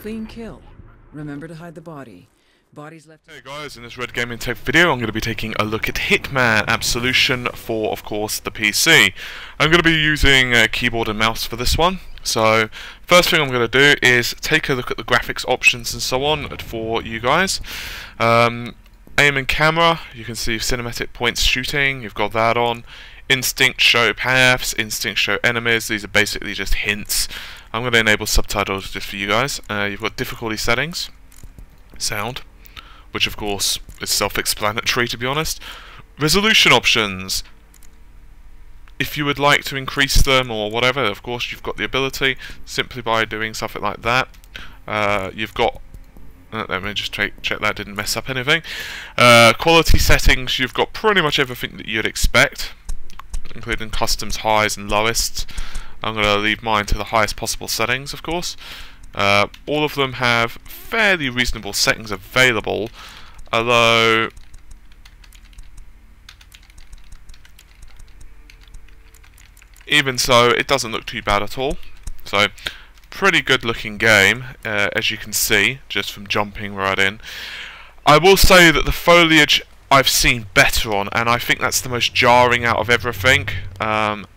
Clean kill. Remember to hide the body. Bodies left. Hey guys, in this Red Gaming Tech video I'm going to be taking a look at Hitman Absolution for, of course, the PC. I'm going to be using a keyboard and mouse for this one. So, first thing I'm going to do is take a look at the graphics options and so on for you guys. Aim and camera, you can see cinematic points shooting, you've got that on. Instinct show paths, instinct show enemies, these are basically just hints. I'm going to enable subtitles just for you guys. You've got difficulty settings, sound, which of course is self-explanatory to be honest. Resolution options, if you would like to increase them or whatever, of course you've got the ability simply by doing something like that. You've got, let me just check that didn't mess up anything. Quality settings, you've got pretty much everything that you'd expect, including customs highs and lowest. I'm going to leave mine to the highest possible settings, of course. All of them have fairly reasonable settings available, although even so, it doesn't look too bad at all. So, pretty good looking game, as you can see, just from jumping right in. I will say that the foliage I've seen better on, and I think that's the most jarring out of everything,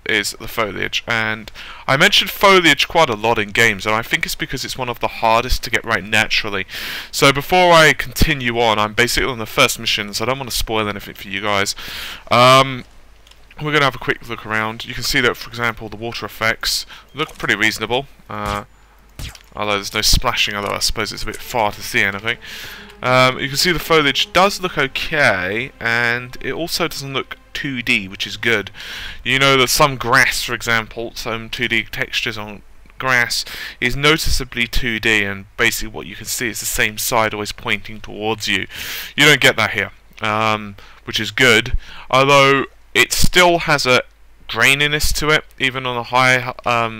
is the foliage. And I mentioned foliage quite a lot in games, and I think it's because it's one of the hardest to get right naturally. So before I continue on, I'm basically on the first mission, so I don't want to spoil anything for you guys. We're going to have a quick look around. You can see that, for example, the water effects look pretty reasonable, although there's no splashing, although I suppose it's a bit far to see anything. You can see the foliage does look okay, and it also doesn't look 2D, which is good. You know that some grass, for example, some 2D textures on grass is noticeably 2D, and basically what you can see is the same side always pointing towards you. You don't get that here, which is good, although it still has a graininess to it, even on the high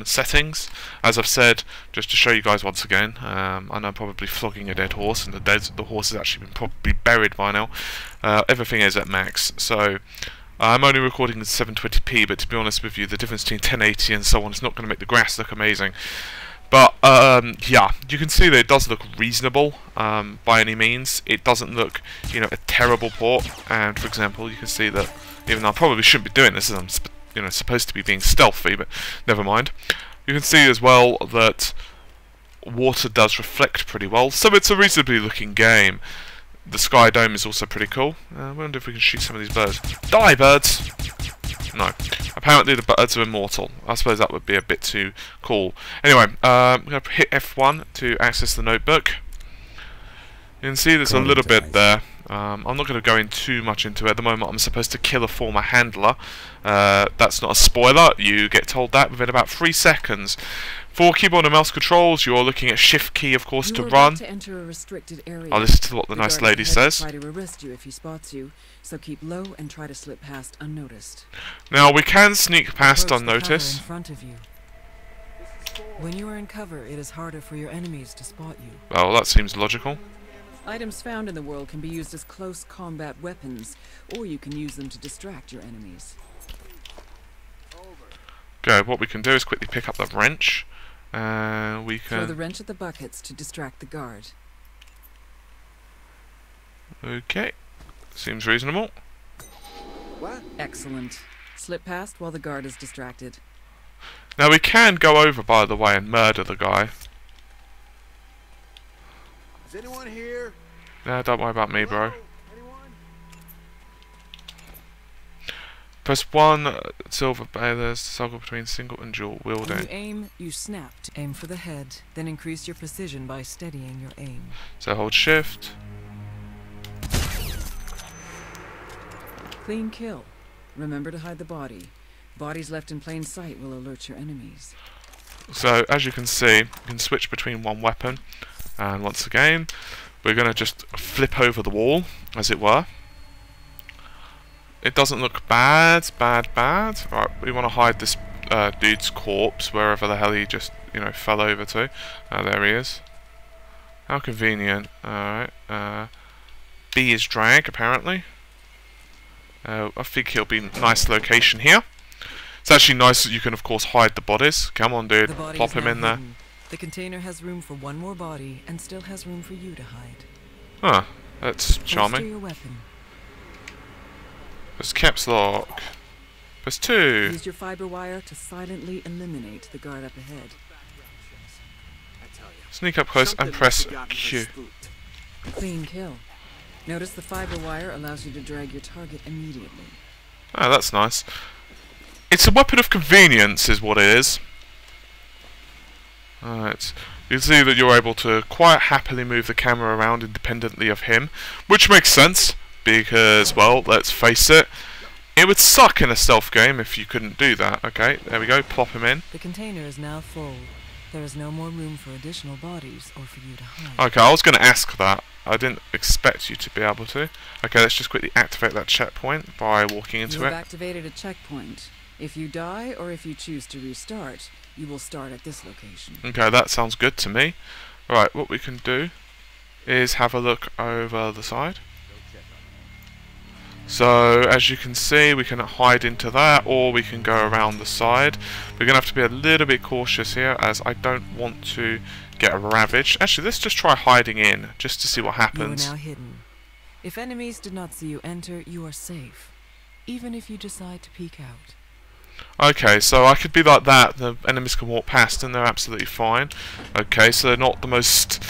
settings. As I've said, just to show you guys once again, I know I'm probably flogging a dead horse, and the horse has actually been probably buried by now. Everything is at max, so I'm only recording in 720p, but to be honest with you, the difference between 1080 and so on is not going to make the grass look amazing. But yeah, you can see that it does look reasonable by any means. It doesn't look, you know, a terrible port. And for example, you can see that even though I probably shouldn't be doing this, as I'm supposed to be being stealthy, but never mind. You can see as well that water does reflect pretty well, so it's a reasonably looking game. The sky dome is also pretty cool. I wonder if we can shoot some of these birds. Die, birds! No. Apparently the birds are immortal. I suppose that would be a bit too cool. Anyway, I'm going to hit F1 to access the notebook. You can see there's a little bit there. I'm not going to go in too much into it. At the moment I'm supposed to kill a former handler. That's not a spoiler, you get told that within about 3 seconds. For keyboard and mouse controls, you're looking at shift key, of course, to run. To enter a restricted area. I'll listen to what the nice lady says. Try to arrest you if he spots you, so keep low and try to slip past unnoticed. Now we can sneak past unnoticed. In front of you. When you are in cover, it is harder for your enemies to spot you. Well, that seems logical. Items found in the world can be used as close combat weapons, or you can use them to distract your enemies. Okay, what we can do is quickly pick up the wrench. We can throw the wrench at the buckets to distract the guard. Okay, seems reasonable. What? Excellent. Slip past while the guard is distracted. Now we can go over, by the way, and murder the guy. Is anyone here? No, don't worry about me, bro. Press 1 silver balers to toggle between single and dual wielding. When you aim, you snap to aim for the head, then increase your precision by steadying your aim. So hold shift. Clean kill. Remember to hide the body. Bodies left in plain sight will alert your enemies. So as you can see, you can switch between one weapon, and once again, we're going to just flip over the wall, as it were. It doesn't look bad. Right, we want to hide this dude's corpse wherever the hell he just, fell over to. There he is. How convenient. Alright. B is drag, apparently. I think he'll be a nice location here. It's actually nice that you can, of course, hide the bodies. Come on, dude. Plop him in there. The container has room for one more body and still has room for you to hide. Huh, that's Holster charming. your weapon. Press caps lock. Press 2. Use your fiber wire to silently eliminate the guard up ahead. Sneak up close and press Q. Clean kill. Notice the fiber wire allows you to drag your target immediately. Oh, that's nice. It's a weapon of convenience is what it is. Alright. You can see that you're able to quite happily move the camera around independently of him, which makes sense, because, well, let's face it, it would suck in a stealth game if you couldn't do that. Okay, there we go, plop him in. The container is now full. There is no more room for additional bodies or for you to hide. Okay, I was going to ask that. I didn't expect you to be able to. Okay, let's just quickly activate that checkpoint by walking into You have it. activated a checkpoint. If you die or if you choose to restart, you will start at this location. Okay, that sounds good to me. Right, what we can do is have a look over the side. So, as you can see, we can hide into that, or we can go around the side. We're going to have to be a little bit cautious here, as I don't want to get ravaged. Actually, let's just try hiding in, just to see what happens. You are now hidden. If enemies did not see you enter, you are safe, even if you decide to peek out. Okay, so I could be like that, the enemies can walk past and they're absolutely fine. Okay, so they're not the most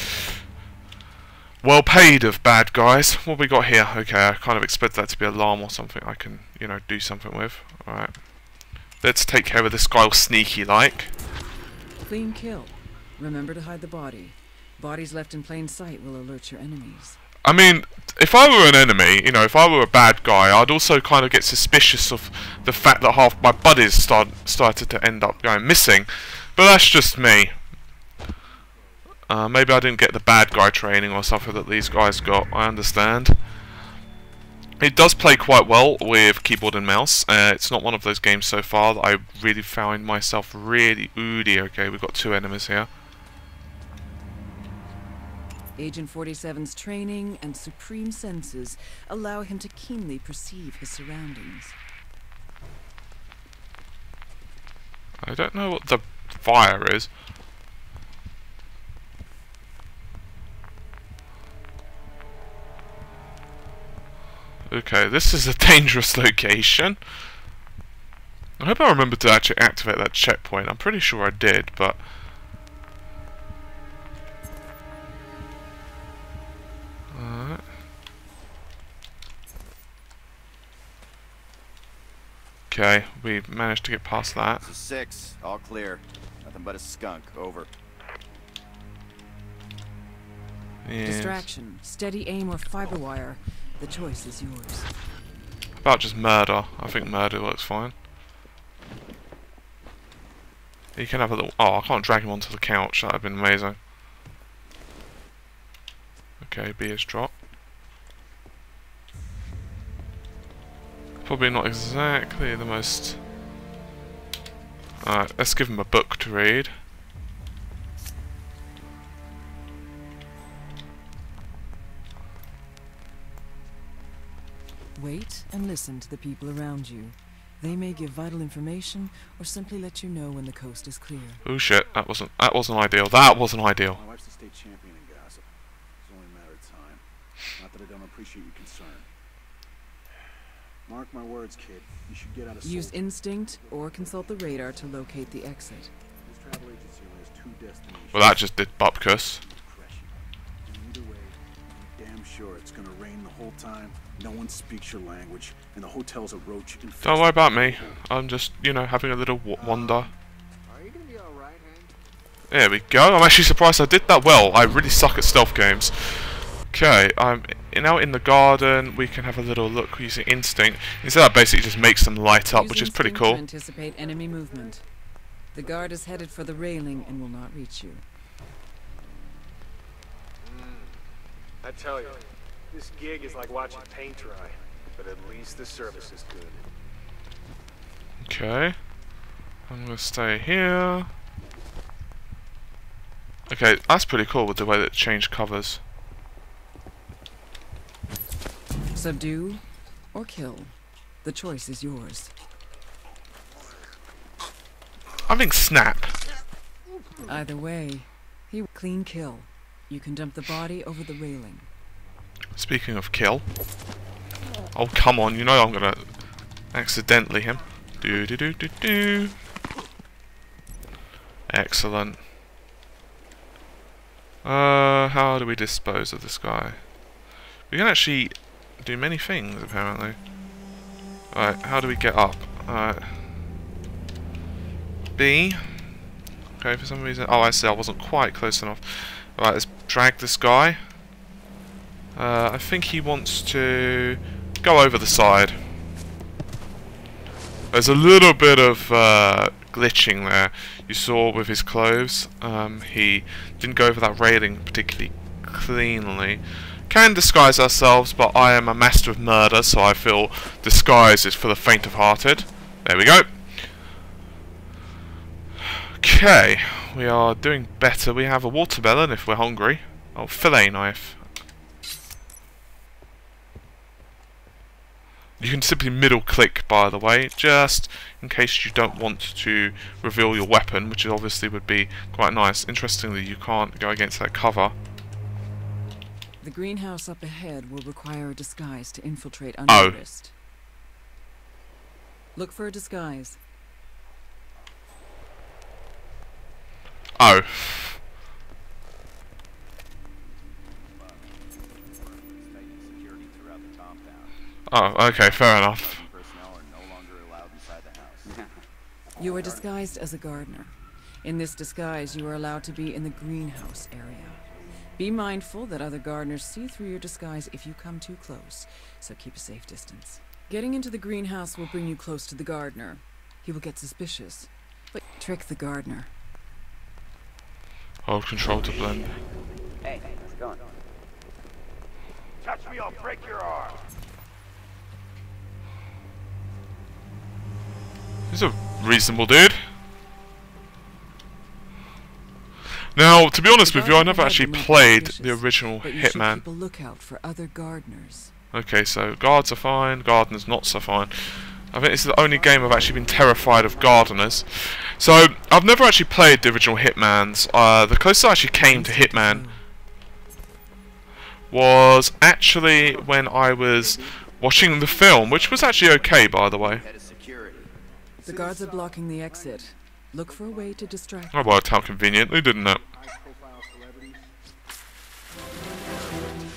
well paid of bad guys. What have we got here? Okay, I kind of expect that to be alarm or something I can, you know, do something with. Alright. Let's take care of this guy sneaky like. Clean kill. Remember to hide the body. Bodies left in plain sight will alert your enemies. I mean, if I were an enemy, you know, if I were a bad guy, I'd also kind of get suspicious of the fact that half my buddies started to end up going missing. But that's just me. Maybe I didn't get the bad guy training or something that these guys got, I understand. It does play quite well with keyboard and mouse. It's not one of those games so far that I really found myself really oody. Okay, we've got 2 enemies here. Agent 47's training and supreme senses allow him to keenly perceive his surroundings. I don't know what the fire is. Okay, this is a dangerous location. I hope I remember to actually activate that checkpoint. I'm pretty sure I did, but... Okay, we managed to get past that. This is 6, all clear. Nothing but a skunk, over. Yes. Distraction, steady aim, or fiber wire. The choice is yours. About just murder. I think murder looks fine. You can have a little... Oh, I can't drag him onto the couch. That would have been amazing. Okay, B is dropped. Probably not exactly the most... Alright, let's give him a book to read. Wait and listen to the people around you. They may give vital information or simply let you know when the coast is clear. Oh shit, that wasn't ideal. That wasn't ideal. My wife's the state champion in gossip. It's only a matter of time. Not that I don't appreciate your concern. Mark my words, kid. You should get out of Use instinct or consult the radar to locate the exit. This travel agency only has 2 destinations. Well, that just did bupkus. Either way, I'm damn sure it's gonna rain the whole time. No one speaks your language, and the hotel's a roach infested. Don't worry about me. I'm just, you know, having a little wander. Are you gonna be alright, Hank? There we go. I'm actually surprised I did that well. I really suck at stealth games. Okay, I'm now in the garden. We can have a little look using instinct. Instead, that basically just makes them light up, which is pretty cool. To anticipate enemy movement. The guard is headed for the railing and will not reach you. I tell you, this gig is like watching paint dry, but at least the service is good. Okay, I'm gonna stay here. Okay, that's pretty cool with the way that it changed covers. Subdue or kill. The choice is yours. I think snap. Either way, clean kill. You can dump the body over the railing. Speaking of kill. Oh, come on, you know I'm gonna accidentally him. Do. Excellent. How do we dispose of this guy? We can actually do many things, apparently. Alright, how do we get up? Alright. B. Okay, for some reason... Oh, I see, I wasn't quite close enough. Alright, let's drag this guy. I think he wants to go over the side. There's a little bit of glitching there. You saw with his clothes. He didn't go over that railing particularly cleanly. Can disguise ourselves, but I am a master of murder, so I feel disguise is for the faint of hearted. There we go. Okay, we are doing better. We have a watermelon if we're hungry. Oh, fillet knife. You can simply middle click, by the way, just in case you don't want to reveal your weapon, which obviously would be quite nice. Interestingly, you can't go against that cover. The greenhouse up ahead will require a disguise to infiltrate unnoticed. Look for a disguise. Oh. Oh, okay, fair enough. You are disguised as a gardener. In this disguise, you are allowed to be in the greenhouse area. Be mindful that other gardeners see through your disguise if you come too close, so keep a safe distance. Getting into the greenhouse will bring you close to the gardener. He will get suspicious, but trick the gardener. Hold control to blend. Hey, how's it going? Touch me, I'll break your arm. He's a reasonable dude. Now, to be honest with you, I never actually played the original Hitman. Keep a lookout for other gardeners. Okay, so guards are fine, gardeners not so fine. I think it's the only game I've actually been terrified of gardeners. So, I've never actually played the original Hitmans. The closest I actually came to Hitman was actually when I was watching the film, which was actually okay, by the way. The guards are blocking the exit. Look for a way to distract Oh, well, how conveniently, didn't it?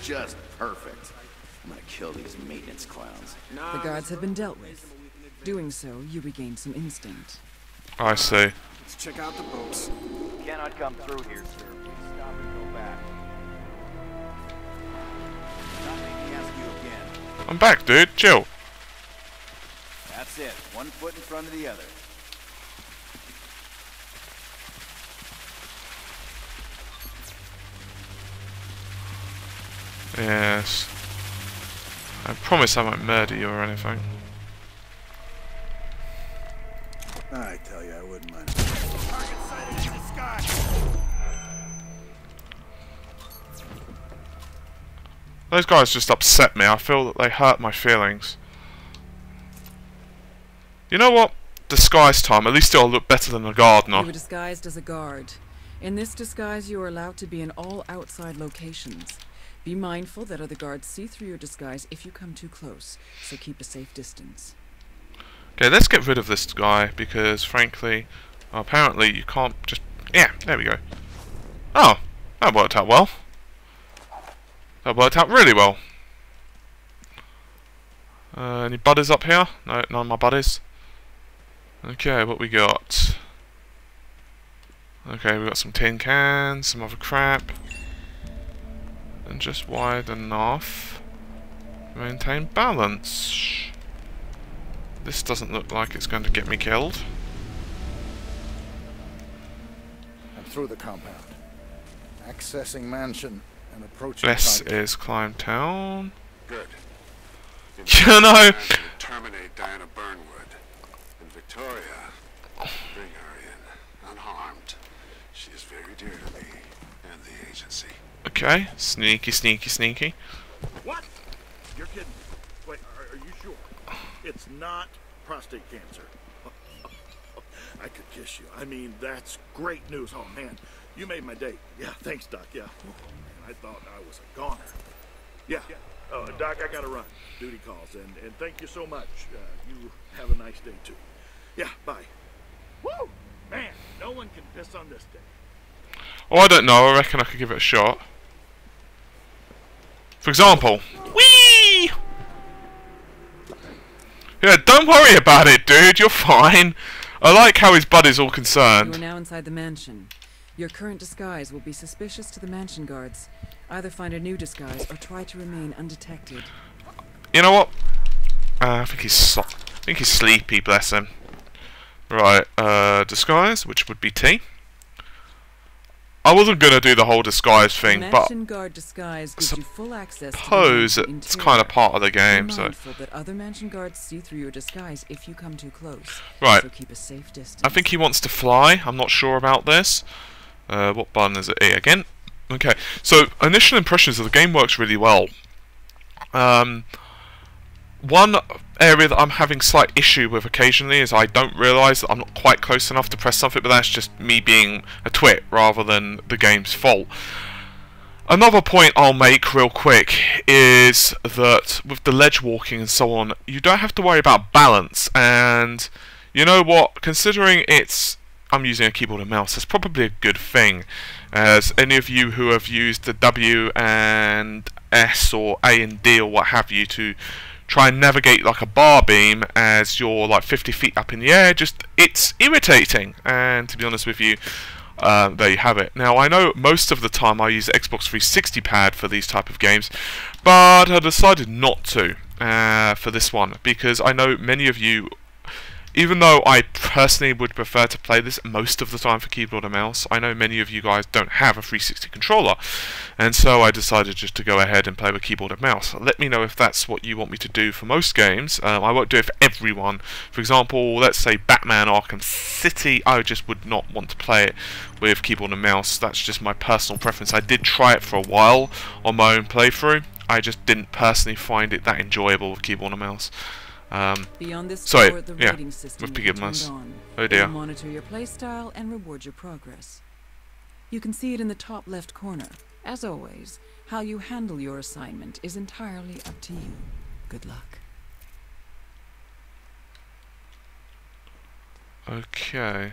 Just perfect. I'm gonna kill these maintenance clowns. The guards have been dealt with. Doing so, you regain some instinct. I see. Let's check out the boats. Cannot come through here, sir. Please stop and go back. Not making ask you again. I'm back, dude. Chill. That's it. One foot in front of the other. Yes. I promise I won't murder you or anything. I tell you, I wouldn't mind. Target sighted in the sky. Those guys just upset me. I feel that they hurt my feelings. You know what? Disguise time. At least it'll look better than a gardener. You were disguised as a guard. In this disguise, you are allowed to be in all outside locations. Be mindful that other guards see through your disguise if you come too close, so keep a safe distance. Okay, let's get rid of this guy, because frankly, apparently you can't just... Yeah, there we go. Oh, that worked out well. That worked out really well. Any buddies up here? No, none of my buddies. Okay, what we got? Okay, we got some tin cans, some other crap. And just wide enough to maintain balance. This doesn't look like it's going to get me killed. I'm through the compound. Accessing mansion and approaching This target. is Climb Town. Good. You know, Terminate Diana Burnwood. And Victoria, bring her in, unharmed. She is very dear to me and the agency. okay, sneaky, sneaky, sneaky. What? You're kidding. Wait, are you sure? It's not prostate cancer. I could kiss you. I mean, that's great news. Oh, man, you made my day. Yeah, thanks, Doc. Yeah. Oh, man, I thought I was a goner. Yeah. Doc, I gotta run. Duty calls. And thank you so much. You have a nice day, too. Yeah, bye. Woo! Man, no one can piss on this day. Oh, I don't know. I reckon I could give it a shot. For example, whee! Yeah, don't worry about it, dude. You're fine. I like how his buddy's all concerned. You are now inside the mansion. Your current disguise will be suspicious to the mansion guards. Either find a new disguise or try to remain undetected. You know what? I think he's sleepy. Bless him. Right, disguise, which would be T. I wasn't gonna do the whole disguise thing, but guard disguise gives you full access suppose to the it's kind of part of the game. Be So mindful that other mansion guards see through your disguise if you come too close. right, So keep a safe distance. I think he wants to fly. I'm not sure about this. What button is it? E again. Okay, so initial impressions of the game works really well. One area that I'm having slight issue with occasionally is I don't realise that I'm not quite close enough to press something, but that's just me being a twit rather than the game's fault. Another point I'll make real quick is that with the ledge walking and so on, you don't have to worry about balance, and you know what, considering I'm using a keyboard and mouse, that's probably a good thing, as any of you who have used the W and S or A and D or what have you to try and navigate like a bar beam as you're like 50 feet up in the air, it's irritating. And to be honest with you, there you have it. Now I know most of the time I use the Xbox 360 pad for these type of games, but I decided not to for this one, because I know many of you, even though I personally would prefer to play this most of the time for keyboard and mouse, I know many of you guys don't have a 360 controller, and so I decided just to go ahead and play with keyboard and mouse. Let me know if that's what you want me to do for most games. I won't do it for everyone. For example, let's say Batman Arkham City, I just would not want to play it with keyboard and mouse. That's just my personal preference. I did try it for a while on my own playthrough. I just didn't personally find it that enjoyable with keyboard and mouse. Beyond this Sorry, door, the yeah, rating system with will be beginners. turned on. Oh It will dear. monitor your playstyle and reward your progress. You can see it in the top left corner. As always, how you handle your assignment is entirely up to you. Good luck. Okay.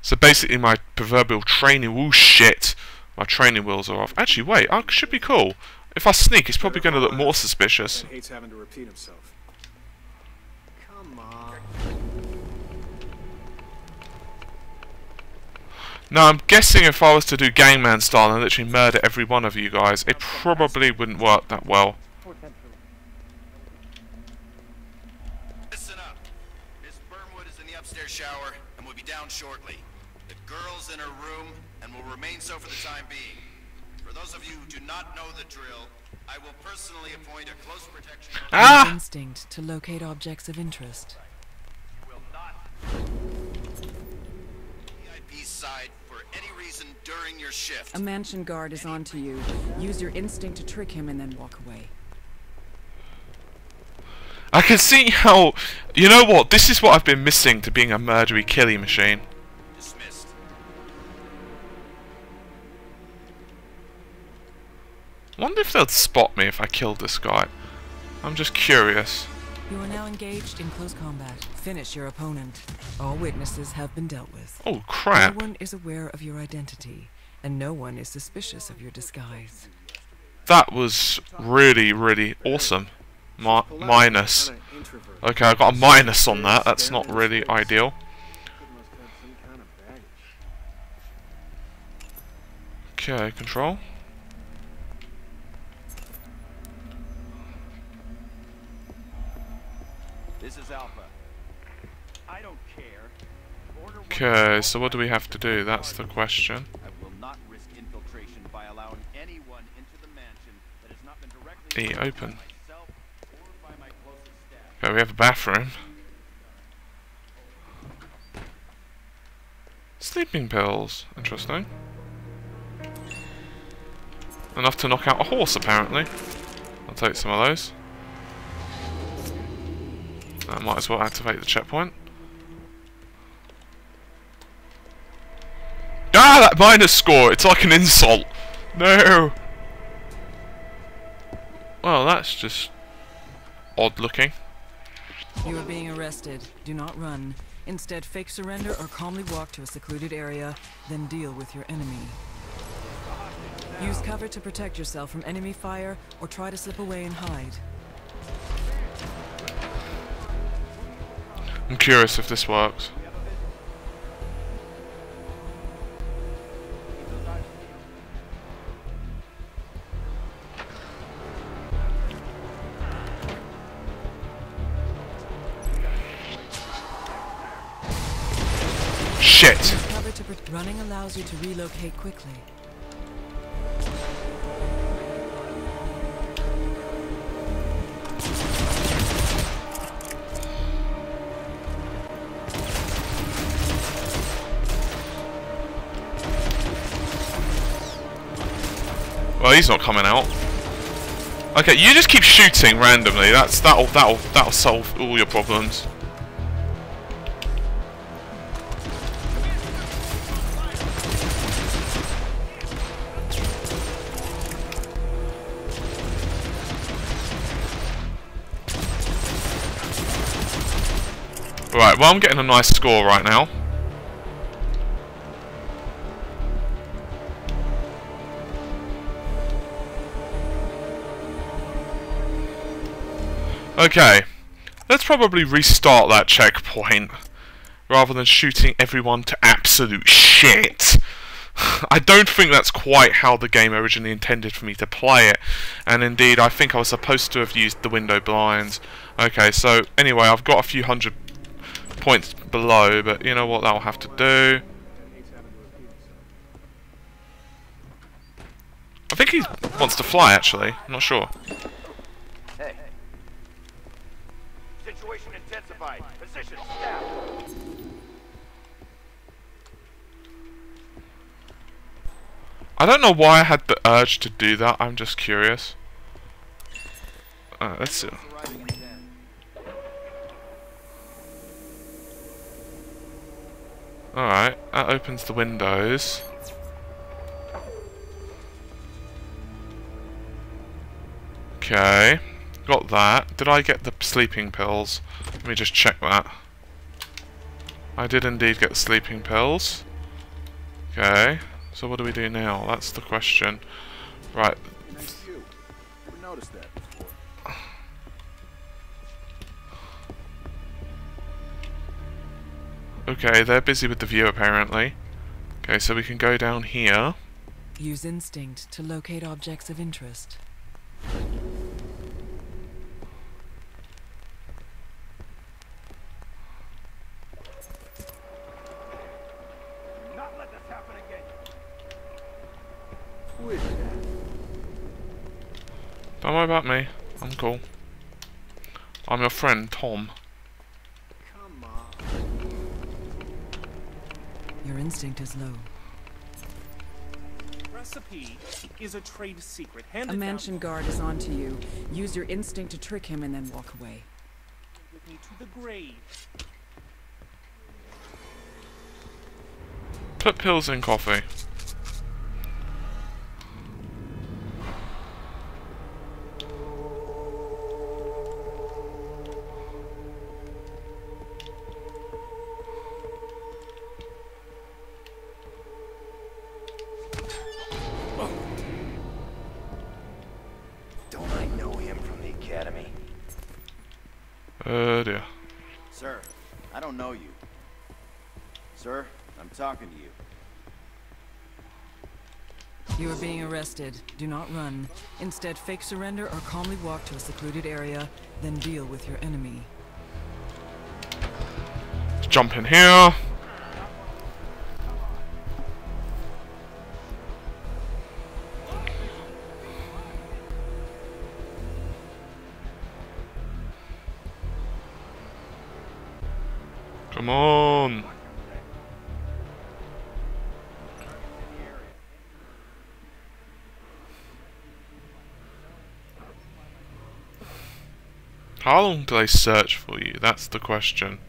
So basically my proverbial training, oh shit, my training wheels are off. Actually wait, I should be cool. If I sneak, it's probably going to look more suspicious. Hates having to repeat himself. Come on. Now I'm guessing if I was to do Gangman style and literally murder every one of you guys, it probably wouldn't work that well. Listen up. Miss Burnwood is in the upstairs shower and will be down shortly. The girl's in her room and will remain so for the time being. For those of you who do not know the drill, I will personally appoint a close protection. Ah! Instinct to locate objects of interest. You will not VIP side for any reason during your shift. A mansion guard is on to you. Use your instinct to trick him and then walk away. I can see how, you know what, this is what I've been missing to being a murdery killy machine. Dismissed. Wonder if they'd spot me if I killed this guy. I'm just curious. You are now engaged in close combat. Finish your opponent. All witnesses have been dealt with. Oh crap. No one is aware of your identity, and no one is suspicious of your disguise. That was really, really awesome. Minus. Okay, I got a minus on that. That's not really ideal. Okay, control. This is Alpha. I don't care. Order Okay, so what do we have to do? That's the question. I will not risk infiltration by allowing anyone into the mansion that has not been directly E, open. by myself or by my closest staff. Okay, we have a bathroom. Sleeping pills. Interesting. Enough to knock out a horse, apparently. I'll take some of those. I might as well activate the checkpoint. Ah, that minus score! It's like an insult! No! Well, that's just odd looking. You are being arrested. Do not run. Instead, fake surrender or calmly walk to a secluded area, then deal with your enemy. Use cover to protect yourself from enemy fire, or try to slip away and hide. I'm curious if this works. Shit! Cover to running allows you to relocate quickly. Well, he's not coming out. Okay, you just keep shooting randomly. That'll solve all your problems. Right, well, I'm getting a nice score right now. Okay, let's probably restart that checkpoint rather than shooting everyone to absolute shit. I don't think that's quite how the game originally intended for me to play it, and indeed I think I was supposed to have used the window blinds. Okay, so anyway, I've got a few hundred points below, but you know what, that'll have to do. I think he wants to fly, actually. I'm not sure. Hey. Situation intensified. Position staff. I don't know why I had the urge to do that. I'm just curious. Let's see. Alright, that opens the windows. Okay, got that. Did I get the sleeping pills? Let me just check that. I did indeed get the sleeping pills. Okay, so what do we do now? That's the question. Right. Thank you. Never noticed that before. Okay, they're busy with the view apparently. Okay, so we can go down here. Use instinct to locate objects of interest. Not let this happen again. Who is that? Don't worry about me. I'm cool. I'm your friend, Tom. Come on. Your instinct is low. Recipe is a trade secret. A mansion guard is onto you. Use your instinct to trick him and then walk away. With me to the grave. Put pills in coffee. Don't I know him from the academy? Dear. Sir, I don't know you. Sir, I'm talking to you. You are being arrested. Do not run. Instead, fake surrender or calmly walk to a secluded area, then deal with your enemy. Jump in here. Come on. How long do they search for you? That's the question.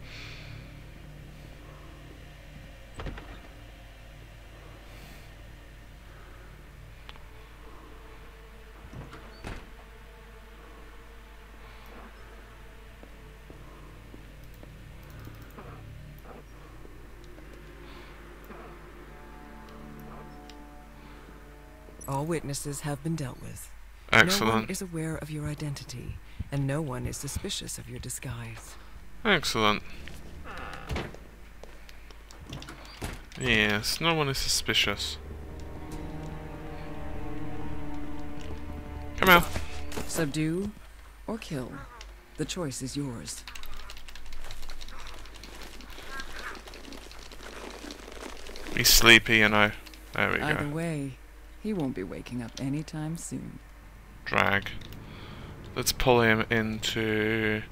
All witnesses have been dealt with. Excellent. No one is aware of your identity, and no one is suspicious of your disguise. Excellent. Yes, no one is suspicious. Come here. Subdue or kill. The choice is yours. He's sleepy, you know. There we Either go. way, he won't be waking up anytime soon. Drag. Let's pull him into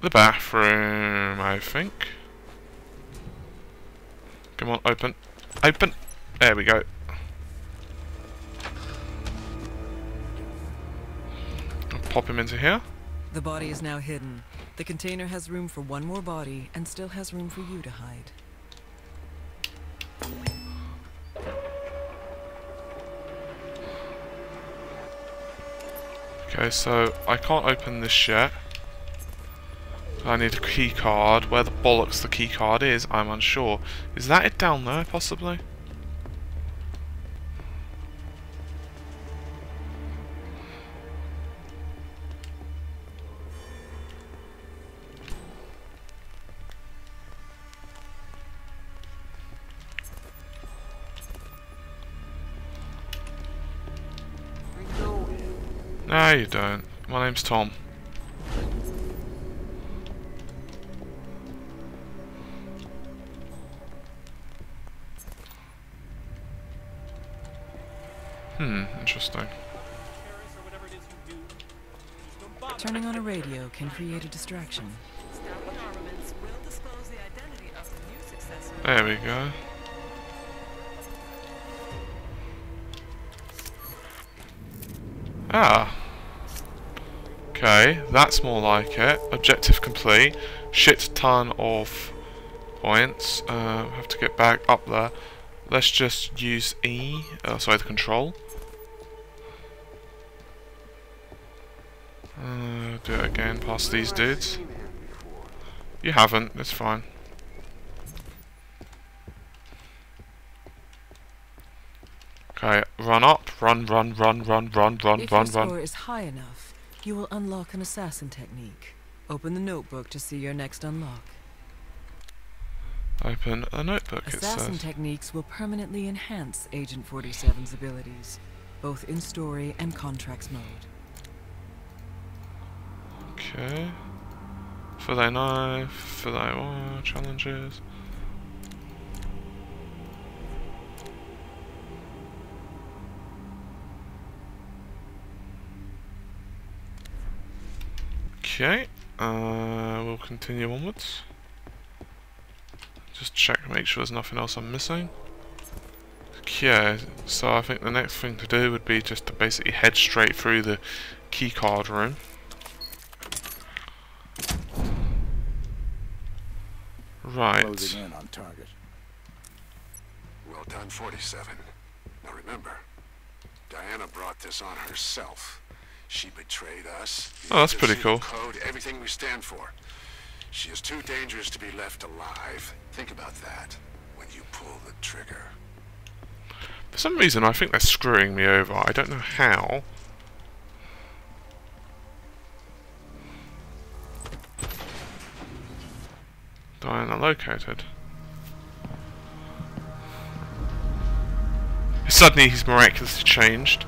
the bathroom, I think. Come on, open. Open! There we go. I'll pop him into here. The body is now hidden. The container has room for one more body and still has room for you to hide. Okay, so I can't open this yet. I need a key card. Where the bollocks the key card is, I'm unsure. Is that it down there, possibly? No, you don't. My name's Tom. Interesting. Turning on a radio can create a distraction. There we go. Ah. Okay, that's more like it. Objective complete. Shit ton of points. Have to get back up there. Let's just use E. Sorry, the control. Do it again past these dudes. You haven't, it's fine. Okay, run up, run. If your score is high enough, you will unlock an assassin technique. Open the notebook to see your next unlock. Open a notebook, it Assassin says. techniques will permanently enhance Agent 47's abilities, both in story and contracts mode. Okay. For thy knife, for thy war, challenges. Okay, we'll continue onwards. Just check, make sure there's nothing else I'm missing. Okay, so I think the next thing to do would be just to basically head straight through the keycard room. Right. Closing in on target. Well done, 47. Now remember, Diana brought this on herself. She betrayed us. Oh, that's pretty cool. Code everything we stand for. She is too dangerous to be left alive. Think about that when you pull the trigger. For some reason, I think they're screwing me over. I don't know how. Diana located. Suddenly, he's miraculously changed.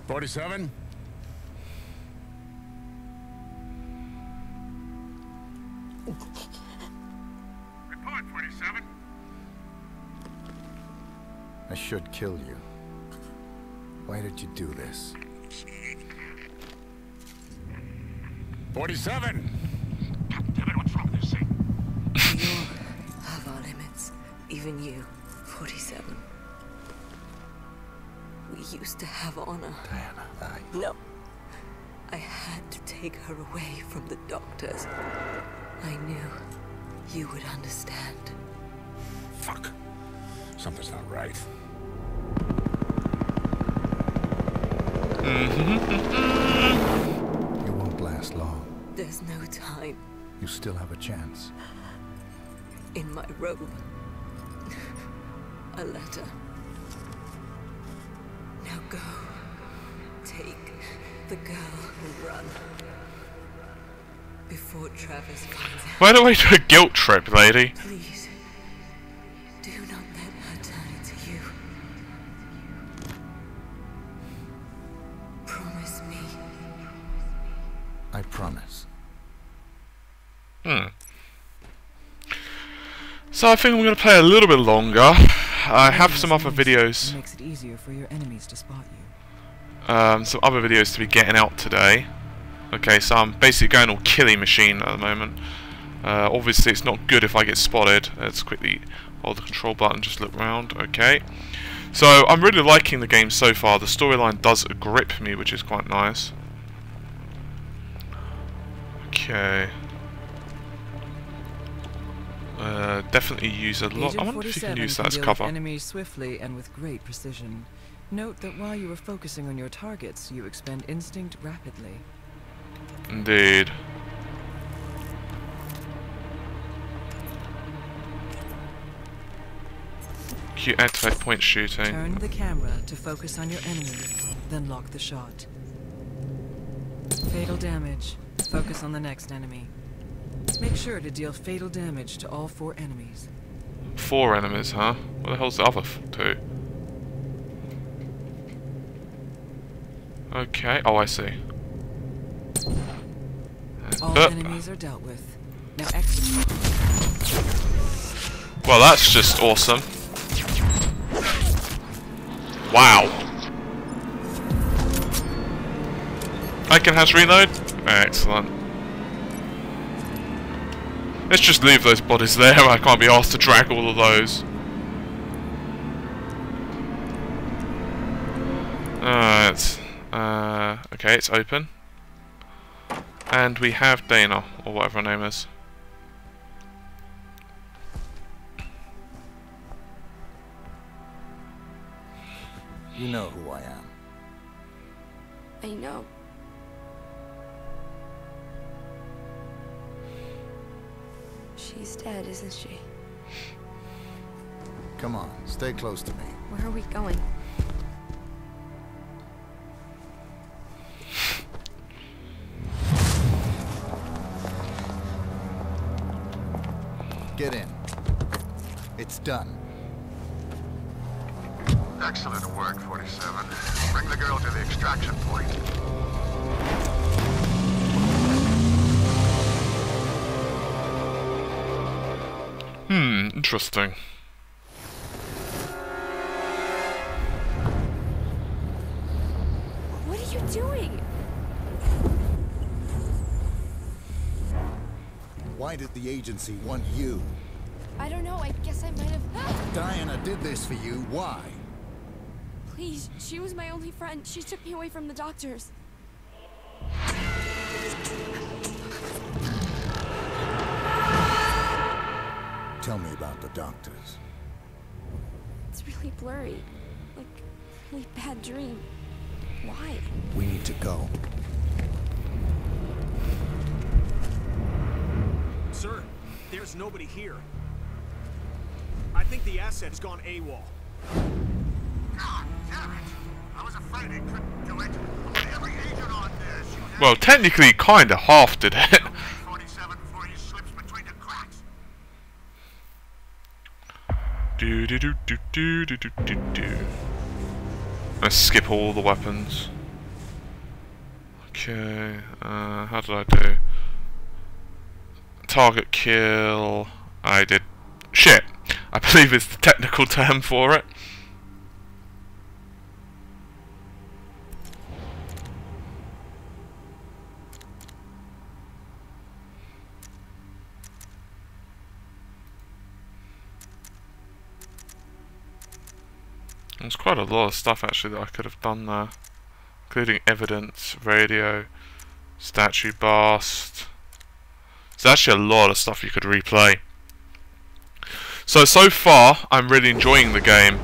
'47? Report, 47. I should kill you. Why did you do this? 47! Damn it, what's wrong with this thing? We all have our limits. Even you, 47. We used to have honor. Diana, No. I had to take her away from the doctors. I knew you would understand. Fuck. Something's not right. You won't last long. There's no time. You still have a chance. In my robe. A letter. Now go. Take the girl and run. Before Travis finds out. Why do I do a guilt trip, lady? Please. Do not let her turn into you. Promise me. I promise. So I think I'm going to play a little bit longer. I have some other videos. Makes it easier for your enemies to spot you. Some other videos to be getting out today. Okay, so I'm basically going all killing machine at the moment. Obviously it's not good if I get spotted. Let's quickly hold the control button, just look around. Okay. So I'm really liking the game so far. The storyline does grip me, which is quite nice. Okay. Definitely use a lot. I wonder if you can use that as cover. Enemies swiftly and with great precision. Note that while you are focusing on your targets, you expend instinct rapidly. Indeed. Q activate point shooting. Turn the camera to focus on your enemy, then lock the shot. Fatal damage. Focus on the next enemy. Make sure to deal fatal damage to all 4 enemies. 4 enemies, huh? What the hell's the other 2? Okay, oh I see. All enemies are dealt with. Now execute. Well, that's just awesome. Wow. I can hash reload? Excellent. Let's just leave those bodies there. I can't be asked to drag all of those. Alright. Okay, it's open. And we have Dana, or whatever her name is. You know who I am. I know. She's dead, isn't she? Come on, stay close to me. Where are we going? Get in. It's done. Excellent work, 47. Bring the girl to the extraction point. Interesting. What are you doing? Why did the agency want you? I don't know, I guess I might have... Diana did this for you. Why? Please, she was my only friend. She took me away from the doctors. Tell me about the doctors. It's really blurry. Like, really bad dream. Why? We need to go. Sir, there's nobody here. I think the asset's gone AWOL. God damn it! I was afraid he couldn't do it. Every agent on this. Well, technically, kinda half did it. 47 before he slips between the cracks. Do do do do do do do do do. Let's skip all the weapons. Okay, how did I do? Target kill. I did. Shit! I believe it's the technical term for it. There's quite a lot of stuff actually that I could have done there, including evidence, radio, statue bust. There's actually a lot of stuff you could replay. So far, I'm really enjoying the game.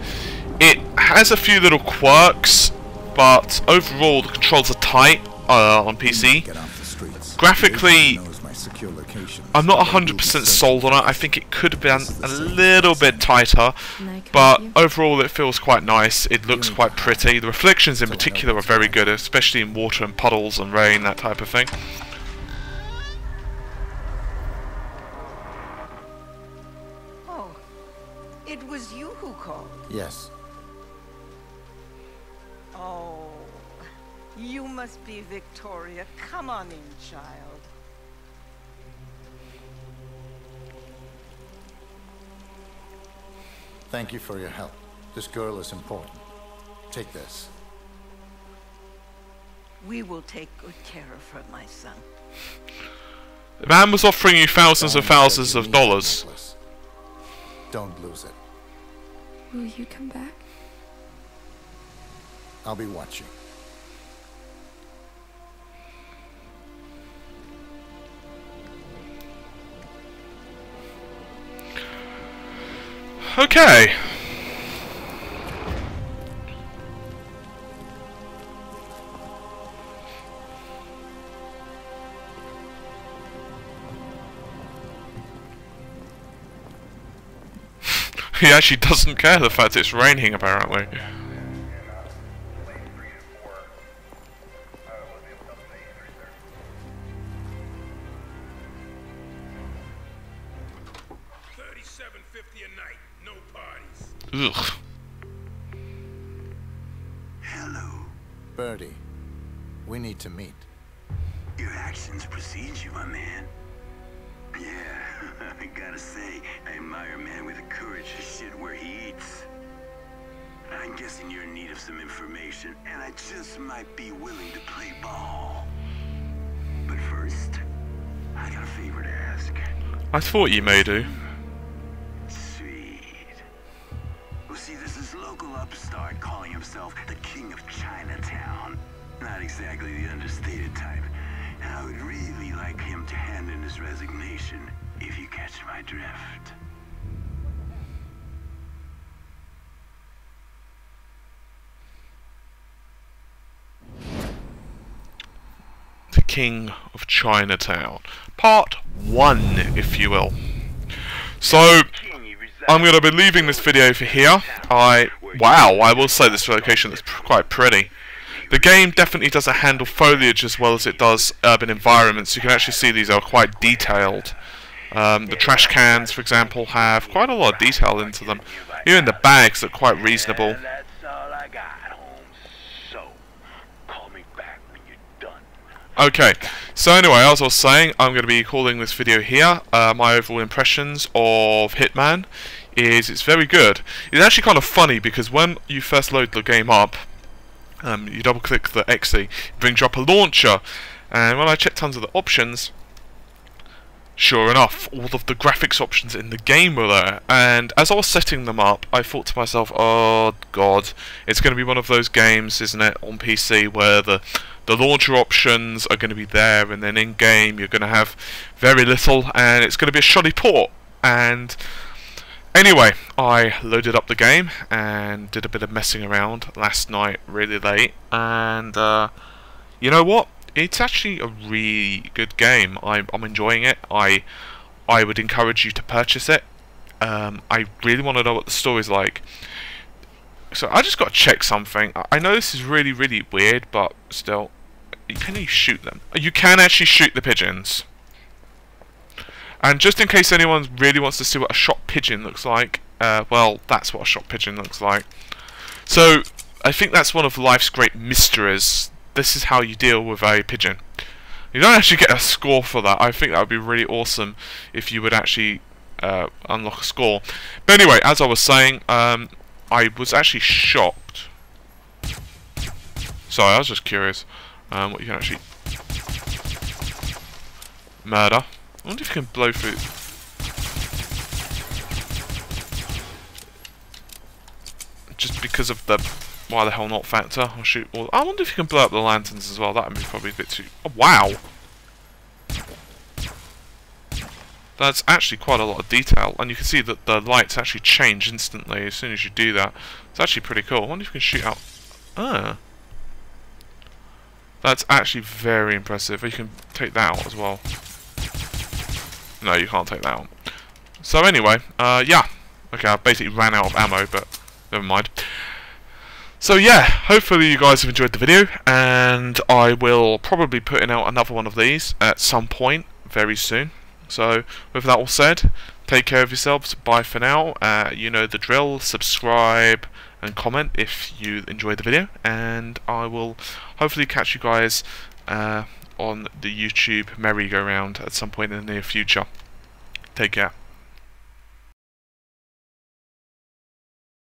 It has a few little quirks, but overall the controls are tight on PC. Graphically, I'm not 100% sold on it. I think it could have been a little bit tighter, but overall it feels quite nice. It looks quite pretty. The reflections in particular are very good, especially in water and puddles and rain, that type of thing. Oh, it was you who called? Yes. Oh, you must be Victoria. Come on in, child. Thank you for your help. This girl is important. Take this. We will take good care of her, my son. The man was offering you thousands and thousands of dollars. Don't lose it. Will you come back? I'll be watching. Okay. He actually doesn't care the fact it's raining, apparently. Ugh. Hello. Birdie, we need to meet. Your actions precede you, my man. Yeah, I gotta say, I admire a man with the courage to shit where he eats. I'm guessing you're in need of some information, and I just might be willing to play ball. But first, I got a favor to ask. I thought you may do. Well, see, this is local upstart calling himself the King of Chinatown. Not exactly the understated type. I would really like him to hand in his resignation, if you catch my drift. The King of Chinatown. Part 1, if you will. So, I'm going to be leaving this video for here. Wow, I will say this location is quite pretty. The game definitely doesn't handle foliage as well as it does urban environments. You can actually see these are quite detailed. The trash cans, for example, have quite a lot of detail into them. Even the bags look quite reasonable. Okay, so anyway, as I was saying, I'm going to be calling this video here. My overall impressions of Hitman is it's very good. It's actually kind of funny because when you first load the game up, you double click the exe, it brings you up a launcher, and when I checked tons of the options, sure enough, all of the graphics options in the game were there, and as I was setting them up, I thought to myself, oh god, it's going to be one of those games, isn't it, on PC, where the launcher options are going to be there, and then in-game you're going to have very little, and it's going to be a shoddy port. And anyway, I loaded up the game and did a bit of messing around last night really late, and you know what? It's actually a really good game. I'm enjoying it. I would encourage you to purchase it. I really want to know what the story's like. So I just got to check something. I know this is really, really weird, but still, can you shoot them? You can actually shoot the pigeons. And just in case anyone really wants to see what a shot pigeon looks like, well, that's what a shot pigeon looks like. So I think that's one of life's great mysteries. This is how you deal with a pigeon. You don't actually get a score for that. I think that would be really awesome if you would actually unlock a score. But anyway, as I was saying, I was actually shocked. Sorry, I was just curious what you can actually murder. I wonder if you can blow through. just because of the why the hell not factor. I'll shoot all. I wonder if you can blow up the lanterns as well. That would be probably a bit too. Oh, wow! That's actually quite a lot of detail, and you can see that the lights actually change instantly as soon as you do that. It's actually pretty cool. I wonder if you can shoot out. That's actually very impressive. You can take that out as well. No, you can't take that out. So anyway, yeah. Okay, I basically ran out of ammo, but never mind. So yeah, hopefully you guys have enjoyed the video, and I will probably be putting out another one of these at some point very soon. So with that all said, take care of yourselves. Bye for now. You know the drill. Subscribe and comment if you enjoyed the video, and I will hopefully catch you guys on the YouTube merry-go-round at some point in the near future. Take care.